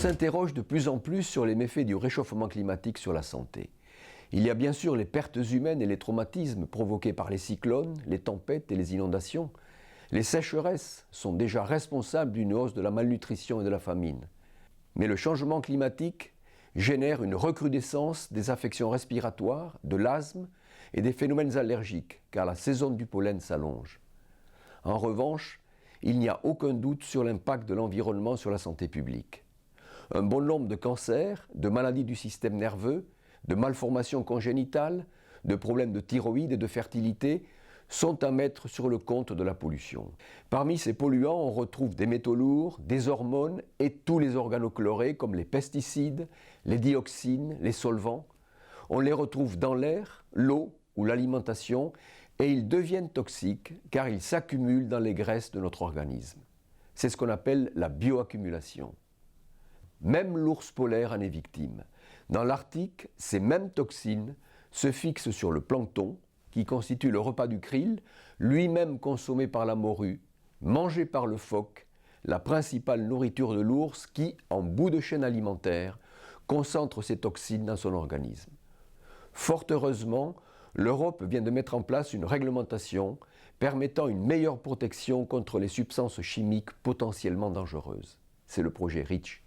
s'interroge de plus en plus sur les méfaits du réchauffement climatique sur la santé. Il y a bien sûr les pertes humaines et les traumatismes provoqués par les cyclones, les tempêtes et les inondations. Les sécheresses sont déjà responsables d'une hausse de la malnutrition et de la famine. Mais le changement climatique génère une recrudescence des affections respiratoires, de l'asthme et des phénomènes allergiques, car la saison du pollen s'allonge. En revanche, il n'y a aucun doute sur l'impact de l'environnement sur la santé publique. Un bon nombre de cancers, de maladies du système nerveux, de malformations congénitales, de problèmes de thyroïde et de fertilité sont à mettre sur le compte de la pollution. Parmi ces polluants, on retrouve des métaux lourds, des hormones et tous les organochlorés comme les pesticides, les dioxines, les solvants. On les retrouve dans l'air, l'eau ou l'alimentation et ils deviennent toxiques car ils s'accumulent dans les graisses de notre organisme. C'est ce qu'on appelle la bioaccumulation. Même l'ours polaire en est victime. Dans l'Arctique, ces mêmes toxines se fixent sur le plancton, qui constitue le repas du krill, lui-même consommé par la morue, mangé par le phoque, la principale nourriture de l'ours qui, en bout de chaîne alimentaire, concentre ces toxines dans son organisme. Fort heureusement, l'Europe vient de mettre en place une réglementation permettant une meilleure protection contre les substances chimiques potentiellement dangereuses. C'est le projet REACH.